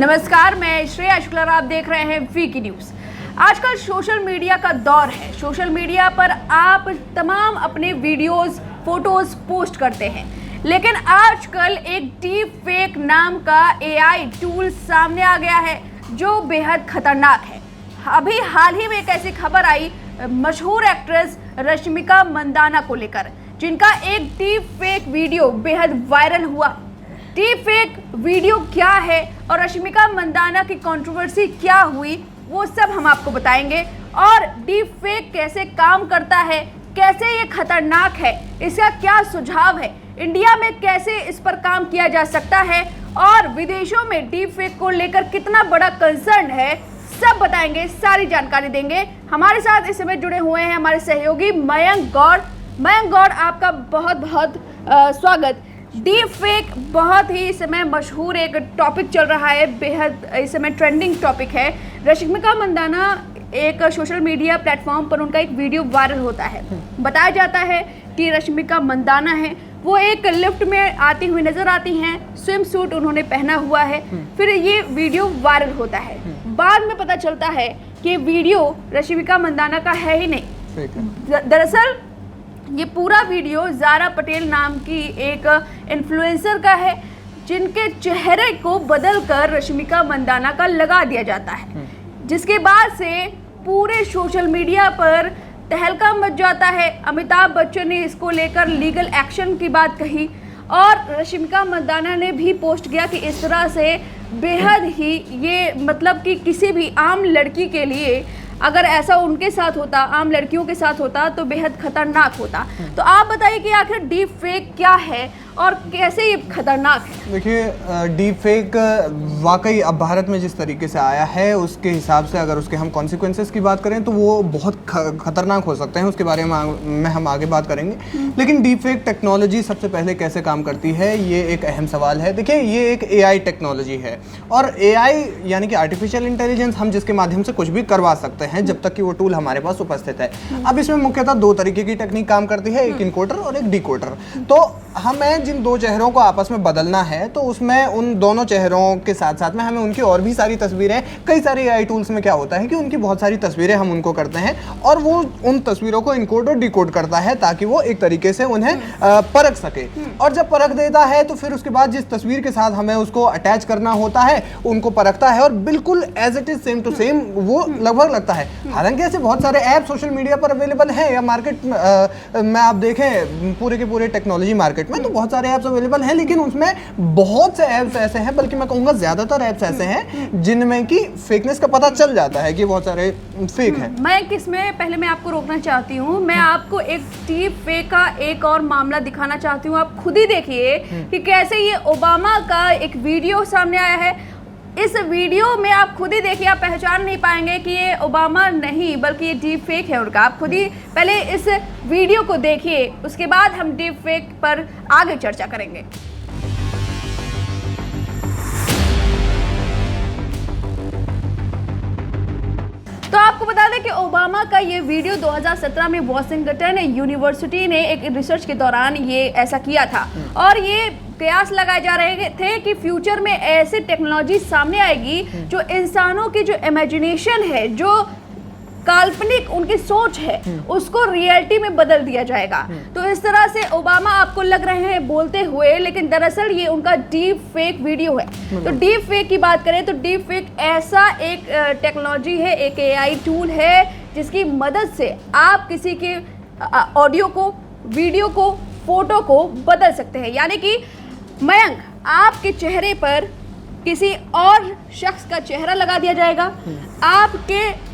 नमस्कार, मैं श्रेया शुक्ला, आप देख रहे हैं वीकी न्यूज। आजकल सोशल मीडिया का दौर है। सोशल मीडिया पर आप तमाम अपने वीडियोस, फोटोज पोस्ट करते हैं, लेकिन आजकल एक डीप फेक नाम का एआई टूल सामने आ गया है जो बेहद खतरनाक है। अभी हाल ही में एक ऐसी खबर आई मशहूर एक्ट्रेस रश्मिका मंदाना को लेकर, जिनका एक डीप फेक वीडियो बेहद वायरल हुआ। डीप फेक वीडियो क्या है और रश्मिका मंदाना की कंट्रोवर्सी क्या हुई, वो सब हम आपको बताएंगे। और डीप फेक कैसे काम करता है, कैसे ये खतरनाक है, इसका क्या सुझाव है, इंडिया में कैसे इस पर काम किया जा सकता है और विदेशों में डीप फेक को लेकर कितना बड़ा कंसर्न है, सब बताएंगे, सारी जानकारी देंगे। हमारे साथ इस समय जुड़े हुए हैं हमारे सहयोगी मयंक गौड़। मयंक गौड़, आपका बहुत बहुत स्वागत। डीप फेक बहुत ही इस समय मशहूर एक टॉपिक चल रहा है, बेहद इस समय ट्रेंडिंग टॉपिक है। रश्मिका मंदाना एक सोशल मीडिया प्लेटफॉर्म पर उनका एक वीडियो वायरल होता है। बताया जाता है कि रश्मिका मंदाना है, वो एक लिफ्ट में आती हुई नजर आती हैं, स्विम सूट उन्होंने पहना हुआ है। फिर ये वीडियो वायरल होता है। बाद में पता चलता है कि वीडियो रश्मिका मंदाना का है ही नहीं। दरअसल ये पूरा वीडियो ज़ारा पटेल नाम की एक इन्फ्लुएंसर का है, जिनके चेहरे को बदलकर रश्मिका मंदाना का लगा दिया जाता है, जिसके बाद से पूरे सोशल मीडिया पर तहलका मच जाता है। अमिताभ बच्चन ने इसको लेकर लीगल एक्शन की बात कही और रश्मिका मंदाना ने भी पोस्ट किया कि इस तरह से बेहद ही ये मतलब कि किसी भी आम लड़की के लिए अगर ऐसा उनके साथ होता, आम लड़कियों के साथ होता, तो बेहद खतरनाक होता। तो आप बताइए कि आखिर डीप फेक क्या है और कैसे ये खतरनाक है? देखिए, डीप फेक वाकई अब भारत में जिस तरीके से आया है उसके हिसाब से अगर उसके हम कॉन्सिक्वेंसेस की बात करें तो वो बहुत खतरनाक हो सकते हैं। उसके बारे में हम आगे बात करेंगे। लेकिन डीप फेक टेक्नोलॉजी सबसे पहले कैसे काम करती है, ये एक अहम सवाल है। देखिए, ये एक एआई टेक्नोलॉजी है और एआई यानी कि आर्टिफिशियल इंटेलिजेंस, हम जिसके माध्यम से कुछ भी करवा सकते हैं जब तक कि वो टूल हमारे पास उपस्थित है। अब इसमें मुख्यतः दो तरीके की टेक्निक काम करती है, एक इनकोडर और एक डिकोडर। तो हमें जिन दो चेहरों को आपस में बदलना है तो उसमें उन दोनों चेहरों के साथ साथ में हमें उनकी और भी सारी तस्वीरें, कई सारे एआई टूल्स में क्या होता है कि उनकी बहुत सारी तस्वीरें हम उनको करते हैं और वो उन तस्वीरों को इनकोड और डिकोड करता है ताकि वो एक तरीके से उन्हें परख सके। और जब परख देता है तो फिर उसके बाद जिस तस्वीर के साथ हमें उसको अटैच करना होता है उनको परखता है और बिल्कुल as it is same to same वो लगभग लगता है। हालांकि ऐसे बहुत सारे ऐप सोशल मीडिया पर अवेलेबल हैं या मार्केट में आप देखें पूरे के पूरे टेक्नोलॉजी मार्केट में तो बहुत सारे ऐप्स अवेलेबल हैं, लेकिन उसमें बहुत से ऐप्स ऐसे हैं, बल्कि मैं कहूँगा ज़्यादातर ऐप्स ऐसे हैं जिनमें कि फेकनेस का पता चल जाता है कि बहुत सारे फेक हैं। मैं किसमें पहले मैं आपको रोकना चाहती हूँ, मैं आपको एक डीप फेक का एक और मामला दिखाना चाहती हूँ। आप खुद ही देखिए कि कैसे ये ओबामा का एक वीडियो सामने आया है। इस वीडियो में आप खुद ही देखिए, आप पहचान नहीं पाएंगे कि ये ओबामा नहीं बल्कि ये डीप फेक है उनका। आप खुद ही पहले इस वीडियो को देखिए, उसके बाद हम डीप फेक पर आगे चर्चा करेंगे। तो आपको बता दें कि ओबामा का ये वीडियो 2017 में वॉशिंगटन यूनिवर्सिटी ने एक रिसर्च के दौरान ये ऐसा किया था और ये कयास लगाए जा रहे थे कि फ्यूचर में ऐसी टेक्नोलॉजी सामने आएगी जो इंसानों की जो इमेजिनेशन है, जो काल्पनिक उनकी सोच है, उसको रियलिटी में बदल दिया जाएगा। तो इस तरह से ओबामा आपको लग रहे हैं बोलते हुए, लेकिन दरअसल ये उनका डीप फेक वीडियो है। तो डीप फेक की बात करें तो डीप फेक ऐसा एक टेक्नोलॉजी है, एक एआई टूल है जिसकी मदद से आप किसी के ऑडियो को, वीडियो को, फोटो को बदल सकते हैं। यानी कि मयंक, आपके चेहरे पर किसी और शख्स का चेहरा लगा दिया जाएगा, आपके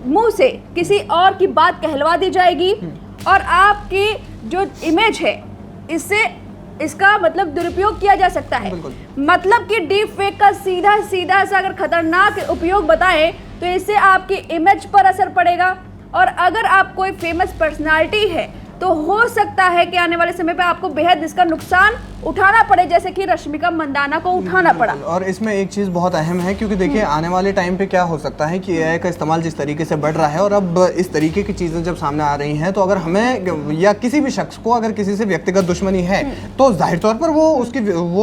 मुंह से किसी और की बात कहलवा दी जाएगी और आपकी जो इमेज है इससे इसका मतलब दुरुपयोग किया जा सकता है। मतलब कि डीप फेक का सीधा सा अगर खतरनाक उपयोग बताएं तो इससे आपकी इमेज पर असर पड़ेगा और अगर आप कोई फेमस पर्सनालिटी है तो हो सकता है कि आने वाले समय पे आपको बेहद इसका नुकसान उठाना पड़े, जैसे कि रश्मिका मंदाना को उठाना पड़ा। और इसमें एक चीज़ बहुत अहम है, क्योंकि देखिए आने वाले टाइम पे क्या हो सकता है कि एआई का इस्तेमाल जिस तरीके से बढ़ रहा है और अब इस तरीके की चीज़ें जब सामने आ रही हैं, तो अगर हमें या किसी भी शख्स को अगर किसी से व्यक्तिगत दुश्मनी है तो जाहिर तौर पर वो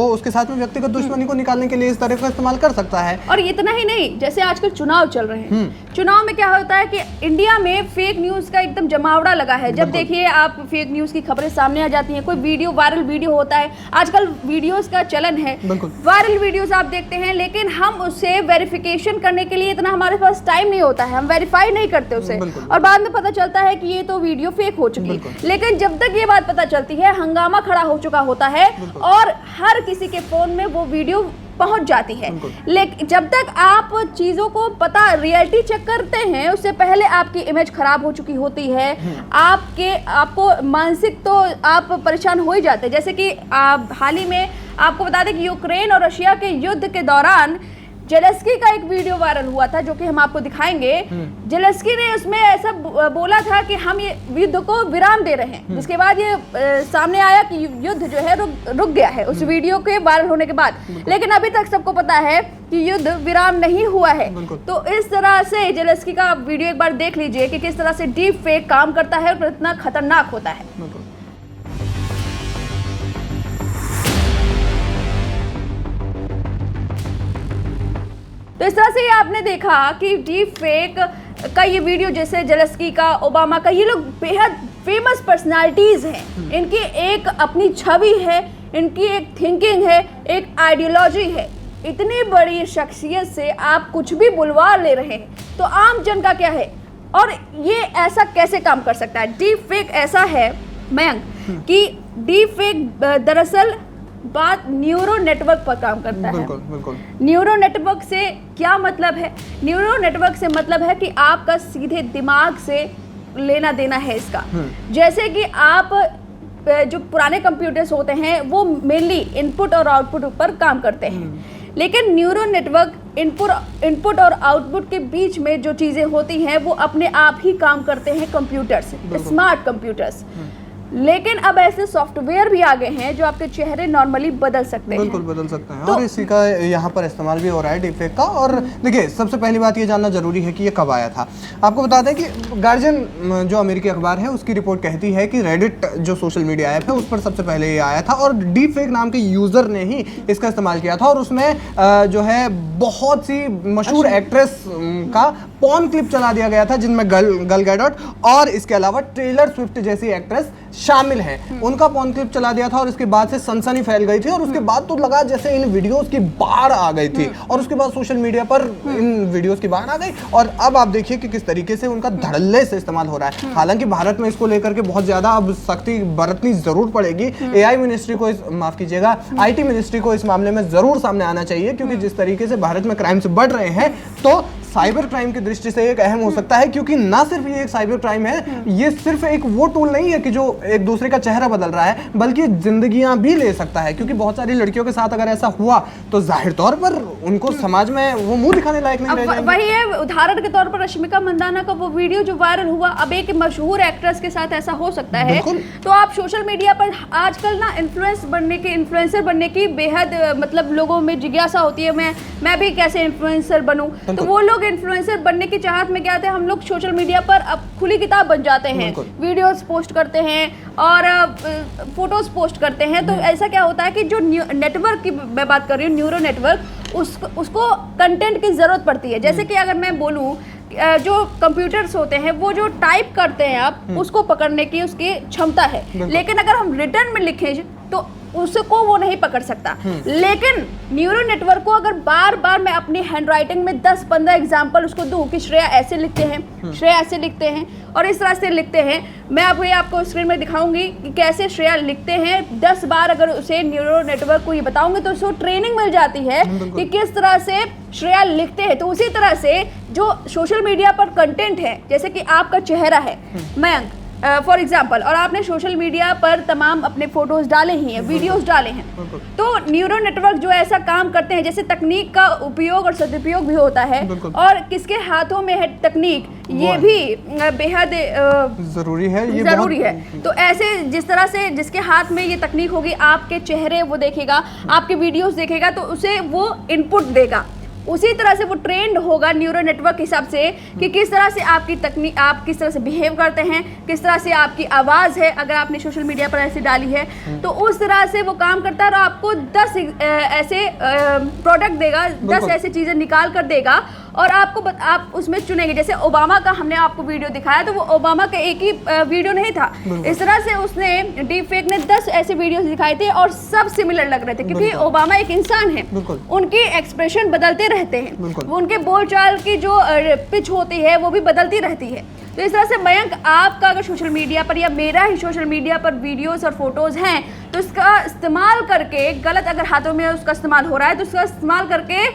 उसके साथ में व्यक्तिगत दुश्मनी को निकालने के लिए इस तरह का इस्तेमाल कर सकता है। और इतना ही नहीं, जैसे आजकल चुनाव चल रहे हैं, चुनाव में क्या होता है कि इंडिया में फेक न्यूज का एकदम जमावड़ा लगा है। जब देखिए आप फेक न्यूज की खबरें सामने आ जाती हैं, कोई वीडियो वायरल वीडियो होता है, आजकल वीडियोस का चलन है, वायरल वीडियोस आप देखते हैं, लेकिन हम उसे वेरिफिकेशन करने के लिए इतना हमारे पास टाइम नहीं होता है, हम वेरीफाई नहीं करते उसे, और बाद में पता चलता है कि ये तो वीडियो फेक हो चुकी है। लेकिन जब तक ये बात पता चलती है, हंगामा खड़ा हो चुका होता है और हर किसी के फोन में वो वीडियो पहुंच जाती है। लेकिन जब तक आप चीजों को पता रियलिटी चेक करते हैं, उससे पहले आपकी इमेज खराब हो चुकी होती है, आपको मानसिक तो आप परेशान हो ही जाते हैं। जैसे कि हाल ही में आपको बता दें कि यूक्रेन और रशिया के युद्ध के दौरान जेलेंस्की का एक वीडियो वायरल हुआ था, जो कि हम आपको दिखाएंगे। जेलेंस्की ने उसमें ऐसा बोला था कि हम ये युद्ध को विराम दे रहे हैं, जिसके बाद ये सामने आया कि युद्ध जो है रुक गया है उस वीडियो के वायरल होने के बाद। लेकिन अभी तक सबको पता है कि युद्ध विराम नहीं हुआ है। तो इस तरह से जेलेंस्की का वीडियो एक बार देख लीजिए कि किस तरह से डीप फेक काम करता है और कितना खतरनाक होता है। तो इस तरह से ये आपने देखा कि डीप फेक का ये वीडियो, जैसे जेलेंस्की का, ओबामा का, ये लोग बेहद फेमस पर्सनालिटीज हैं। इनकी एक अपनी छवि है, इनकी एक थिंकिंग है, एक आइडियोलॉजी है। इतनी बड़ी शख्सियत से आप कुछ भी बुलवा ले रहे हैं, तो आम जन का क्या है? और ये ऐसा कैसे काम कर सकता है? डीप फेक ऐसा है मयंक कि डीप फेक दरअसल बात न्यूरो नेटवर्क पर काम करता है। बिल्कुल। न्यूरो नेटवर्क से क्या मतलब है? न्यूरो नेटवर्क से मतलब है कि आपका सीधे दिमाग से लेना देना है इसका। जैसे कि आप जो पुराने कंप्यूटर्स होते हैं वो मेनली इनपुट और आउटपुट पर काम करते हैं, लेकिन न्यूरो नेटवर्क इनपुट और आउटपुट के बीच में जो चीज़ें होती हैं वो अपने आप ही काम करते हैं कंप्यूटर्स, स्मार्ट कंप्यूटर्स। लेकिन अब ऐसे सॉफ्टवेयर भी आ गए हैं जो आपके चेहरे नॉर्मली बदल सकते हैं। बिल्कुल बदल सकते हैं। तो और इसी का यहाँ पर इस्तेमाल भी हो रहा है डीपफेक का। और देखिए, सबसे पहली बात ये जानना जरूरी है कि ये कब आया था। आपको बता दें कि गार्जियन जो अमेरिकी अखबार है उसकी रिपोर्ट कहती है कि रेडिट जो सोशल मीडिया ऐप है उस पर सबसे पहले ये आया था और डीपफेक नाम के यूजर ने ही इसका इस्तेमाल किया था। और उसमें जो है बहुत सी मशहूर एक्ट्रेस का पॉर्न क्लिप चला दिया गया था, जिनमें गल गैडोट और इसके अलावा टेलर स्विफ्ट जैसी एक्ट्रेस शामिल हैं। उनका पॉर्न क्लिप चला दिया था और इसके बाद से सनसनी फैल गई थी और उसके बाद तो लगा जैसे इन वीडियोस की बाढ़ आ गई थी और उसके बाद सोशल मीडिया पर इन वीडियोस की बाढ़ आ गई। और अब आप देखिए कि किस तरीके से उनका धड़ल्ले से इस्तेमाल हो रहा है। हालांकि भारत में इसको लेकर के बहुत ज्यादा अब सख्ती बरतनी जरूर पड़ेगी। एआई मिनिस्ट्री को माफ कीजिएगा, आईटी मिनिस्ट्री को इस मामले में जरूर सामने आना चाहिए, क्योंकि जिस तरीके से भारत में क्राइम्स बढ़ रहे हैं तो साइबर क्राइम की दृष्टि से एक अहम हो सकता है। क्योंकि ना सिर्फ ये एक साइबर क्राइम है, ये सिर्फ एक वो टूल नहीं है कि जो एक दूसरे का चेहरा बदल रहा है, बल्कि जिंदगियां भी ले सकता है। क्योंकि बहुत सारी लड़कियों के साथ अगर ऐसा हुआ तो जाहिर तौर पर उनको समाज में वो मुंह दिखाने लायक नहीं रह जाएंगे। वही है, उदाहरण के तौर पर रश्मिका मंदाना का वो वीडियो जो वायरल हुआ, अब एक मशहूर एक्ट्रेस के साथ ऐसा हो सकता है। तो आप सोशल मीडिया पर आजकल ना इन्फ्लुएंसर बनने की बेहद मतलब लोगों में जिज्ञासा होती है, मैं भी कैसे इन्फ्लुएंसर बनूं। तो वो लोग इन्फ्लुएंसर बनने की चाहत में क्या होता है, हम लोग सोशल मीडिया पर अब खुली किताब बन जाते हैं, वीडियोस पोस्ट करते हैं और फोटोज पोस्ट करते हैं। तो ऐसा क्या होता है कि जो नेटवर्क की मैं बात कर रही हूँ, न्यूरो नेटवर्क, उसको कंटेंट की जरूरत पड़ती है। जैसे कि अगर मैं बोलूँ, जो कंप्यूटर्स होते हैं वो जो टाइप करते हैं आप, उसको पकड़ने की उसकी क्षमता है, लेकिन अगर हम रिटर्न में लिखें तो उसको वो नहीं पकड़ सकता। लेकिन न्यूरो नेटवर्क को अगर बार बार मैं अपनी हैंडराइटिंग में 10-15 एग्जाम्पल उसको दूं कि श्रेया ऐसे लिखते हैं, श्रेया ऐसे लिखते हैं और इस तरह से लिखते हैं, मैं आपको स्क्रीन में दिखाऊंगी कि कैसे श्रेया लिखते हैं। 10 बार अगर उसे न्यूरो नेटवर्क को ये बताऊंगी तो उसको ट्रेनिंग मिल जाती है कि किस तरह से श्रेया लिखते हैं। तो उसी तरह से जो सोशल मीडिया पर कंटेंट है, जैसे कि आपका चेहरा है मयंक, फॉर एग्जाम्पल, और आपने सोशल मीडिया पर तमाम अपने फोटोज डाले ही हैं, वीडियोस डाले हैं, तो न्यूरल नेटवर्क जो ऐसा काम करते हैं, जैसे तकनीक का उपयोग और सदुपयोग भी होता है, और किसके हाथों में है तकनीक, ये भी बेहद जरूरी है, ये जरूरी है। तो ऐसे जिस तरह से जिसके हाथ में ये तकनीक होगी, आपके चेहरे वो देखेगा, आपके वीडियोस देखेगा, तो उसे वो इनपुट देगा, उसी तरह से वो ट्रेंड होगा न्यूरल नेटवर्क के हिसाब से कि किस तरह से आपकी तकनीक, आप किस तरह से बिहेव करते हैं, किस तरह से आपकी आवाज़ है, अगर आपने सोशल मीडिया पर ऐसे डाली है तो उस तरह से वो काम करता है और आपको 10 ऐसे प्रोडक्ट देगा, 10 ऐसी चीज़ें निकाल कर देगा और आप उसमें चुनेंगे। जैसे ओबामा का हमने आपको वीडियो दिखाया, तो वो ओबामा का एक ही वीडियो नहीं था, इस तरह से उसने डीप फेक ने 10 ऐसे वीडियोस दिखाए थे और सब सिमिलर लग रहे थे, क्योंकि ओबामा एक इंसान है, उनकी एक्सप्रेशन बदलते रहते हैं, वो उनके बोलचाल की जो पिच होती है वो भी बदलती रहती है। तो इस तरह से मयंक, आपका अगर सोशल मीडिया पर या मेरा ही सोशल मीडिया पर वीडियोस और फोटोज हैं, तो इसका इस्तेमाल करके, गलत अगर हाथों में उसका इस्तेमाल हो रहा है तो उसका इस्तेमाल करके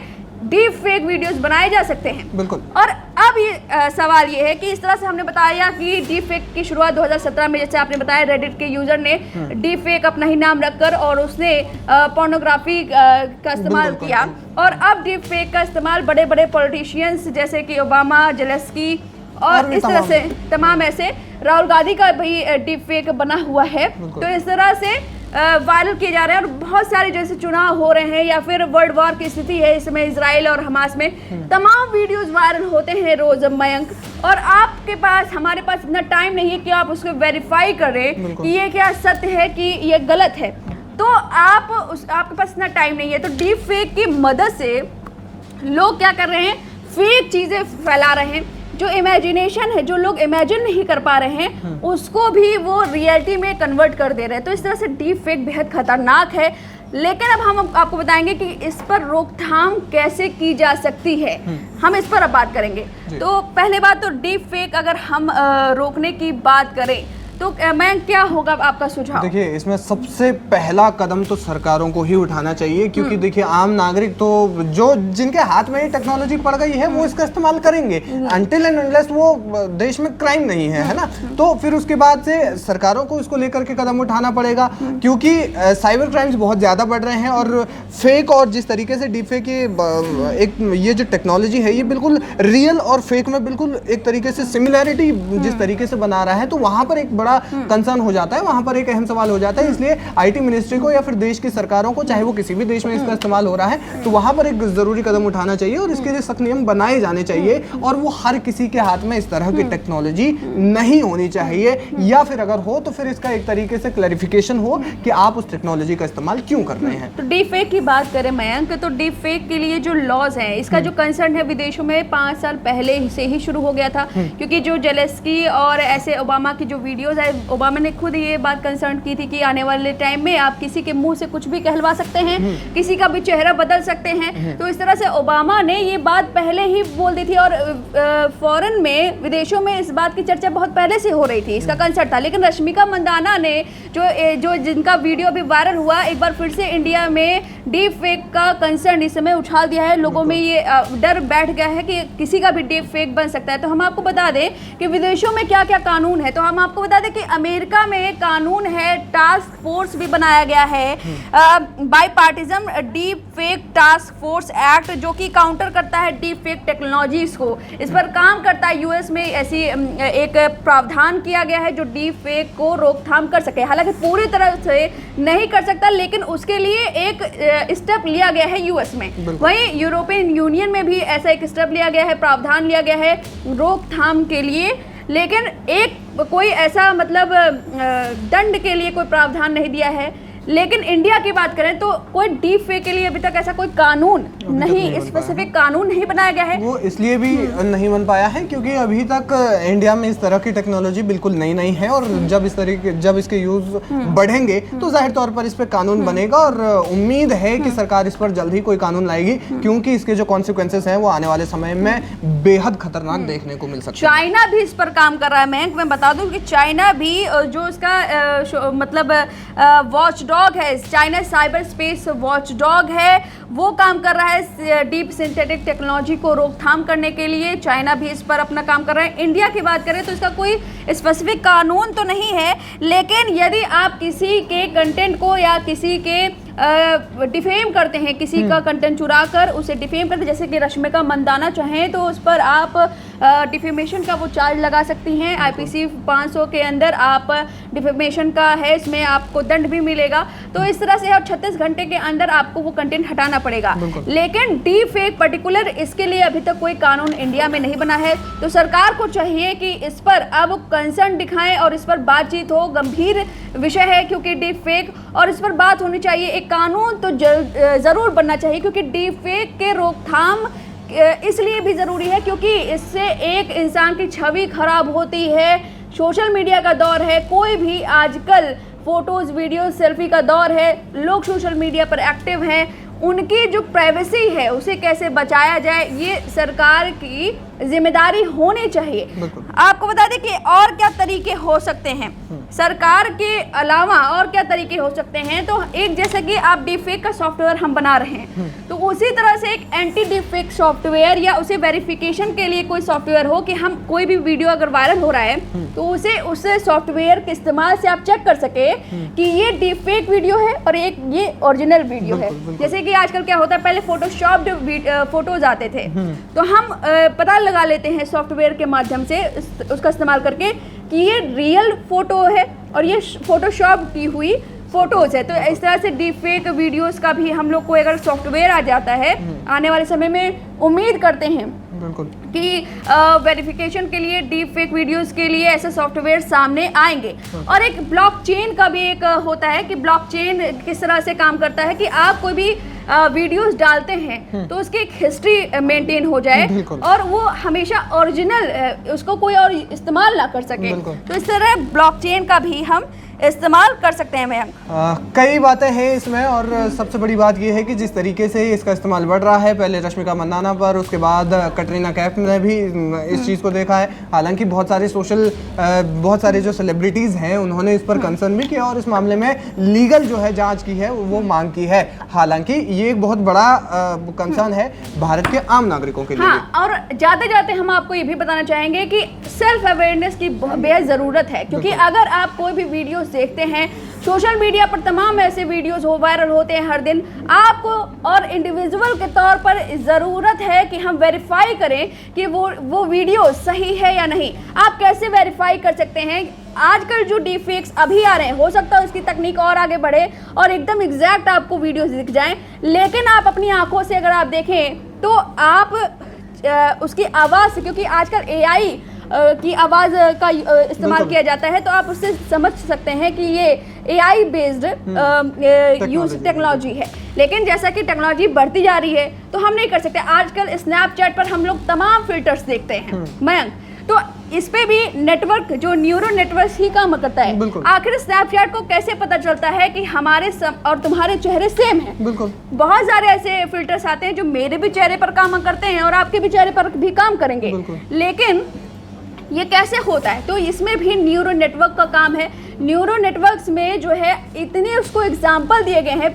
डीप फेक वीडियोस बनाए जा सकते हैं। बिल्कुल। और अब ये सवाल ये है कि इस तरह से हमने बताया कि डीप फेक की शुरुआत 2017 में, जैसे आपने बताया, रेडिट के यूजर ने डीप फेक अपना ही नाम रखकर और उसने पोर्नोग्राफी का इस्तेमाल किया, और अब डीप फेक का इस्तेमाल बड़े बड़े पॉलिटिशियंस जैसे कि ओबामा, जेलेंस्की और इस तरह से तमाम ऐसे, राहुल गांधी का भी डीप फेक बना हुआ है, तो इस तरह से वायरल किए जा रहे हैं। और बहुत सारे जैसे चुनाव हो रहे हैं या फिर वर्ल्ड वॉर की स्थिति है इस समय इजराइल और हमास में, तमाम वीडियोस वायरल होते हैं रोज मयंक, और आपके पास, हमारे पास इतना टाइम नहीं है कि आप उसको वेरीफाई करें कि ये क्या सत्य है कि ये गलत है, तो आपके पास इतना टाइम नहीं है। तो डीप फेक की मदद से लोग क्या कर रहे हैं, फेक चीज़ें फैला रहे हैं, जो इमेजिनेशन है, जो लोग इमेजिन नहीं कर पा रहे हैं उसको भी वो रियलिटी में कन्वर्ट कर दे रहे हैं। तो इस तरह से डीप फेक बेहद खतरनाक है, लेकिन अब हम आपको बताएंगे कि इस पर रोकथाम कैसे की जा सकती है, हम इस पर अब बात करेंगे। तो पहले बात तो डीप फेक अगर हम रोकने की बात करें तो मैं क्या होगा आपका सुझाव? देखिए, इसमें सबसे पहला कदम तो सरकारों को ही उठाना चाहिए, क्योंकि देखिए आम नागरिक तो जो जिनके हाथ में ये टेक्नोलॉजी पड़ गई है वो इसका इस्तेमाल करेंगे, अनटिल एंड अनलेस वो देश में क्राइम नहीं है ना, तो फिर उसके बाद से सरकारों को इसको लेकर के कदम उठाना पड़ेगा, क्योंकि साइबर क्राइम्स बहुत ज़्यादा बढ़ रहे हैं और फेक, और जिस तरीके से डीप फेक एक ये जो टेक्नोलॉजी है ये बिल्कुल रियल और फेक में बिल्कुल एक तरीके से सिमिलैरिटी जिस तरीके से बना रहा है, तो वहाँ पर एक बड़ा कंसर्न हो जाता है, वहां पर एक अहम सवाल हो जाता है। इसलिए आईटी मिनिस्ट्री को या फिर देश की सरकारों को, चाहे वो किसी भी देश में इसका इस्तेमाल हो रहा है, तो वहां पर एक जरूरी कदम उठाना चाहिए और इसके लिए सख्त नियम बनाए जाने चाहिए, और वो हर किसी के हाथ में इस तरह की टेक्नोलॉजी नहीं होनी चाहिए, या फिर अगर हो तो फिर इसका एक तरीके से क्लैरिफिकेशन हो कि आप उस टेक्नोलॉजी का इस्तेमाल क्यों कर रहे हैं। तो डीप फेक की बात करें मयंक, तो डीप फेक के लिए जो लॉज हैं, इसका जो कंसर्न है विदेशों में 5 साल पहले से ही शुरू हो गया था, क्योंकि जो जेलेंस्की और ऐसे ओबामा की जो वीडियोज है, ओबामा ने खुद ये बात कंसर्न की थी कि आने वाले टाइम में आप किसी के मुंह से कुछ भी कहलवा सकते हैं, किसी का भी चेहरा बदल सकते हैं, तो इस तरह से ओबामा ने ये बात पहले ही बोल दी थी, और फॉरेन में, विदेशों में इस बात की चर्चा बहुत पहले से हो रही थी, इसका कंसर्न था। लेकिन रश्मिका मंदाना ने जो जिनका वीडियो अभी वायरल हुआ, एक बार फिर से इंडिया में डीप फेक का कंसर्न इस समय उछाल दिया है, लोगों में ये डर बैठ गया है कि किसी का भी डीप फेक बन सकता है। तो हम आपको बता दें कि विदेशों में क्या क्या कानून है, तो हम आपको बता दें कि अमेरिका में कानून है, टास्क फोर्स भी बनाया गया है, bipartisan deep fake task force act, जो कि काउंटर करता है डीप फेक टेक्नोलॉजीज को, इस पर काम करता है। यूएस में ऐसी एक प्रावधान किया गया है जो डीप फेक को रोकथाम कर सके, हालांकि पूरी तरह से नहीं कर सकता, लेकिन उसके लिए एक स्टेप लिया गया है यूएस में। वहीं यूरोपियन यूनियन में भी ऐसा एक स्टेप लिया गया है, प्रावधान लिया गया है रोकथाम के लिए, लेकिन एक कोई ऐसा मतलब दंड के लिए कोई प्रावधान नहीं दिया है। लेकिन इंडिया की बात करें तो कोई डीप फेक के लिए अभी तक ऐसा कोई कानून नहीं, स्पेसिफिक कानून नहीं बनाया गया है। वो इसलिए भी नहीं बन पाया है क्योंकि अभी तक इंडिया में इस तरह की टेक्नोलॉजी बिल्कुल नई है, और जब इसके यूज बढ़ेंगे तो जाहिर तौर पर इस पर कानून बनेगा, और उम्मीद है कि सरकार इस पर जल्द ही कोई कानून लाएगी, क्योंकि इसके जो कॉन्सिक्वेंसेस हैं वो आने वाले समय में बेहद खतरनाक देखने को मिल सकते हैं। चाइना भी इस पर काम कर रहा है। मैं बता दूं कि चाइना भी जो इसका मतलब वॉच वॉचडॉग है, चाइना साइबर स्पेस वॉचडॉग है, वो काम कर रहा है डीप सिंथेटिक टेक्नोलॉजी को रोकथाम करने के लिए। चाइना भी इस पर अपना काम कर रहा है। इंडिया की बात करें तो इसका कोई स्पेसिफिक कानून तो नहीं है, लेकिन यदि आप किसी के कंटेंट को या किसी के डिफेम करते हैं, किसी का कंटेंट चुरा कर उसे डिफेम करते हैं, जैसे कि रश्मिका मंदाना चाहें तो उस पर आप डिफेमेशन का वो चार्ज लगा सकती हैं। आईपीसी 500 के अंदर आप डिफेमेशन का है, इसमें आपको दंड भी मिलेगा। तो इस तरह से और 36 घंटे के अंदर आपको वो कंटेंट हटाना पड़ेगा। लेकिन डीप फेक पर्टिकुलर इसके लिए अभी तक कोई कानून इंडिया में नहीं बना है। तो सरकार को चाहिए कि इस पर अब कंसर्न दिखाएं और इस पर बातचीत हो। गंभीर विषय है क्योंकि डीप फेक, और इस पर बात होनी चाहिए। एक कानून तो जरूर बनना चाहिए, क्योंकि डीप फेक के रोकथाम इसलिए भी ज़रूरी है क्योंकि इससे एक इंसान की छवि खराब होती है। सोशल मीडिया का दौर है, कोई भी आजकल फोटोज़ वीडियो सेल्फी का दौर है, लोग सोशल मीडिया पर एक्टिव हैं। उनकी जो प्राइवेसी है उसे कैसे बचाया जाए, ये सरकार की जिम्मेदारी होनी चाहिए। आपको बता दें कि और क्या तरीके हो सकते हैं, सरकार के अलावा और क्या तरीके हो सकते हैं। तो एक जैसे कि आप डीपफेक का सॉफ्टवेयर हम बना रहे हैं, तो उसी तरह से एक एंटी डीपफेक सॉफ्टवेयर या उसे वेरिफिकेशन के लिए कोई सॉफ्टवेयर हो कि हम कोई भी वीडियो अगर वायरल हो रहा है तो उसे सॉफ्टवेयर के इस्तेमाल से आप चेक कर सके कि ये डीपफेक वीडियो है और एक ये ओरिजिनल वीडियो है। जैसे कि आजकल क्या होता है, पहले फोटोशॉप्ड फोटोज आते थे, तो हम पता लगा लेते हैं सॉफ्टवेयर के माध्यम से उसका इस्तेमाल करके कि ये रियल फोटो है और ये फोटोशॉप की हुई फोटोज है। तो इस तरह से डीप फेक वीडियोस का भी हम लोग को अगर सॉफ्टवेयर आ जाता है, आने वाले समय में उम्मीद करते हैं कि वेरिफिकेशन के लिए डीप फेक वीडियोस के लिए ऐसे सॉफ्टवेयर सामने आएंगे। और एक ब्लॉकचेन का भी एक होता है कि ब्लॉकचेन किस तरह से काम करता है कि आप कोई भी वीडियोस डालते हैं तो उसकी एक हिस्ट्री मेंटेन हो जाए और वो हमेशा ओरिजिनल उसको कोई और इस्तेमाल ना कर सके। तो इस तरह ब्लॉकचेन का भी हम इस्तेमाल कर सकते हैं। मयंक, कई बातें हैं इसमें, और सबसे बड़ी बात यह है कि जिस तरीके से इसका इस्तेमाल बढ़ रहा है, पहले रश्मिका मंदाना पर, उसके बाद कटरीना कैफ ने भी इस चीज़ को देखा है। हालांकि बहुत सारे जो सेलिब्रिटीज़ हैं उन्होंने इस पर कंसर्न भी किया और इस मामले में लीगल जो है जांच की है, वो मांग की है। हालांकि ये एक बहुत बड़ा कंसर्न है भारत के आम नागरिकों के लिए। हाँ, और जाते जाते हम आपको ये भी बताना चाहेंगे कि सेल्फ अवेयरनेस की बेहद ज़रूरत है, क्योंकि अगर आप कोई भी वीडियो देखते हैं सोशल मीडिया पर, तमाम ऐसे वीडियोस वायरल होते हैं हर दिन, आपको और इंडिविजुअल के तौर पर ज़रूरत है कि हम वेरीफाई करें कि वो वीडियो सही है या नहीं। आप कैसे वेरीफाई कर सकते हैं? आजकल जो डीपफेक्स अभी आ रहे हैं, हो सकता है उसकी तकनीक और आगे बढ़े और एकदम एग्जैक्ट आपको वीडियोस दिख जाएं, लेकिन आप अपनी आंखों से अगर आप देखें तो आप उसकी आवाज़ से, क्योंकि आजकल AI की आवाज़ का इस्तेमाल किया जाता है, तो आप उससे समझ सकते हैं कि ये AI बेस्ड यूज टेक्नोलॉजी है। लेकिन जैसा कि टेक्नोलॉजी बढ़ती जा रही है तो हम नहीं कर सकते। आजकल स्नैपचैट पर हम लोग तमाम फिल्टर्स देखते हैं मयंक, तो इस पे भी नेटवर्क, जो न्यूरो नेटवर्क ही काम करता है। आखिर स्नैपचैट को कैसे पता चलता है कि हमारे और तुम्हारे चेहरे सेम हैं? बहुत सारे ऐसे फिल्टर्स आते हैं जो मेरे भी चेहरे पर काम करते हैं और आपके भी चेहरे पर भी काम करेंगे, लेकिन ये कैसे होता है? तो इसमें भी न्यूरो नेटवर्क का काम है। न्यूरो नेटवर्क्स में जो है इतने उसको एग्जाम्पल दिए गए हैं,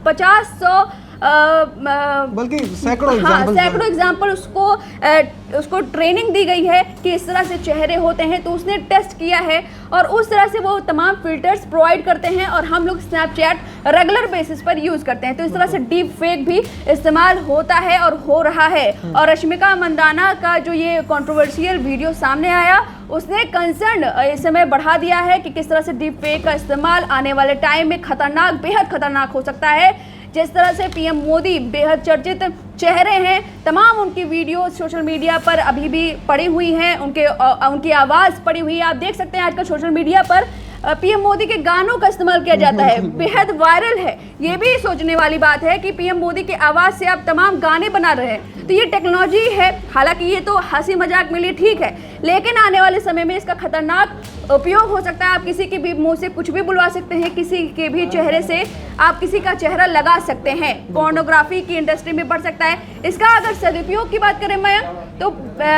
50-100 बल्कि सैकड़ों एग्जाम्पल उसको ट्रेनिंग दी गई है कि इस तरह से चेहरे होते हैं, तो उसने टेस्ट किया है और उस तरह से वो तमाम फिल्टर्स प्रोवाइड करते हैं और हम लोग स्नैपचैट रेगुलर बेसिस पर यूज़ करते हैं। तो इस तरह से डीप फेक भी इस्तेमाल होता है और हो रहा है। और रश्मिका मंदाना का जो ये कंट्रोवर्शियल वीडियो सामने आया, उसने कंसर्न इस समय बढ़ा दिया है कि किस तरह से डीप फेक का इस्तेमाल आने वाले टाइम में खतरनाक, बेहद खतरनाक हो सकता है। जिस तरह से PM मोदी बेहद चर्चित चेहरे हैं, तमाम उनकी वीडियो सोशल मीडिया पर अभी भी पड़ी हुई हैं, उनकी आवाज़ पड़ी हुई है। आप देख सकते हैं आजकल सोशल मीडिया पर PM मोदी के गानों का इस्तेमाल किया जाता है, बेहद वायरल है। ये भी सोचने वाली बात है कि PM मोदी की आवाज़ से आप तमाम गाने बना रहे हैं। तो ये टेक्नोलॉजी है, हालांकि ये तो हंसी मजाक में लिए ठीक है, लेकिन आने वाले समय में इसका खतरनाक उपयोग हो सकता है। आप किसी के भी मुंह से कुछ भी बुलवा सकते हैं, किसी के भी चेहरे से आप किसी का चेहरा लगा सकते हैं, पोर्नोग्राफी की इंडस्ट्री में बढ़ सकता है। इसका अगर सदुपयोग की बात करें मैं, तो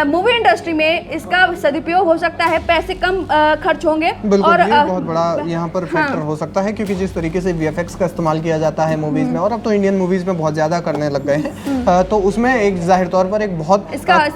मूवी इंडस्ट्री में इसका सदुपयोग हो सकता है, पैसे कम खर्च होंगे। और ये बहुत बड़ा यहाँ पर फैक्टर हो सकता है, क्योंकि जिस तरीके से VFX का इस्तेमाल किया जाता है मूवीज में, और अब तो इंडियन मूवीज में बहुत ज्यादा करने लग गए हैं, तो उसमें एक जाहिर तौर पर एक बहुत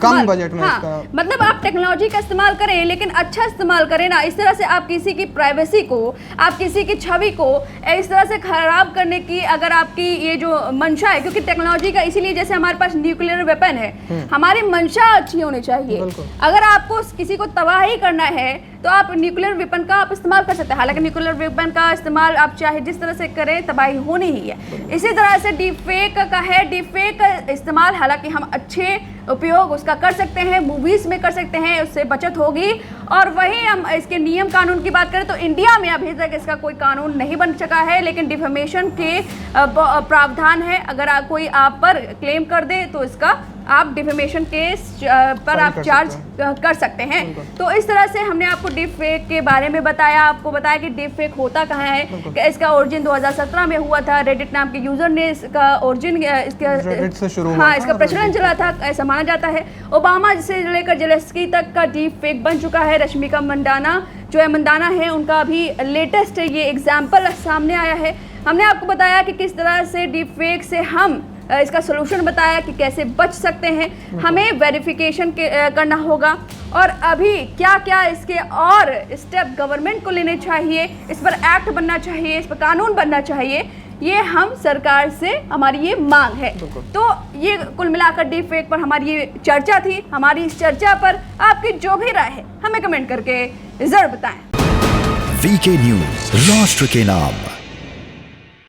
कम बजट में इसका मतलब आप टेक्नोलॉजी का इस्तेमाल करें, लेकिन अच्छा इस्तेमाल करें ना। इस तरह से आप किसी की प्राइवेसी को, आप किसी की छवि को इस तरह से खराब करने की अगर आपकी ये जो मंशा है, क्योंकि टेक्नोलॉजी का इसीलिए जैसे हमारे पास न्यूक्लियर वेपन है, हमारी मंशा अच्छी होनी चाहिए। अगर आपको किसी को तबाह ही करना है तो आप न्यूक्लियर वेपन का आप इस्तेमाल कर सकते हैं। हालांकि न्यूक्लियर वेपन का इस्तेमाल आप चाहे जिस तरह से करें, तबाही होनी ही है। इसी तरह से डीप फेक का है, डीप फेक का इस्तेमाल हालांकि हम अच्छे उपयोग उसका कर सकते हैं, मूवीज में कर सकते हैं, उससे बचत होगी। और वहीं हम इसके नियम कानून की बात करें तो इंडिया में अभी तक इसका कोई कानून नहीं बन सका है, लेकिन डिफेमेशन के प्रावधान है। अगर कोई आप पर क्लेम कर दे तो इसका आप डिफेमेशन केस पर आप चार्ज कर सकते हैं। तो इस तरह से हमने आपको डीप फेक के बारे में बताया, आपको बताया कि डीप फेक होता कहाँ है, कि इसका ओरिजिन 2017 में हुआ था। रेडिट नाम के यूजर ने इसका ओरिजिन इसका प्रचलन चला था, ऐसा माना जाता है। ओबामा से लेकर जेलेंस्की तक का डीप फेक बन चुका है। रश्मिका मंदाना जो है, मंदाना है, उनका अभी लेटेस्ट ये एग्जाम्पल सामने आया है। हमने आपको बताया कि किस तरह से डीप फेक से हम इसका सोल्यूशन बताया कि कैसे बच सकते हैं। हमें वेरिफिकेशन करना होगा, और अभी क्या क्या इसके और स्टेप गवर्नमेंट को लेने चाहिए, इस पर एक्ट बनना चाहिए, इस पर कानून बनना चाहिए, ये हम सरकार से हमारी ये मांग है। तो ये कुल मिलाकर डीप फेक पर हमारी ये चर्चा थी। हमारी इस चर्चा पर आपकी जो भी राय है हमें कमेंट करके जरूर बताएं। VK न्यूज, राष्ट्र के नाम।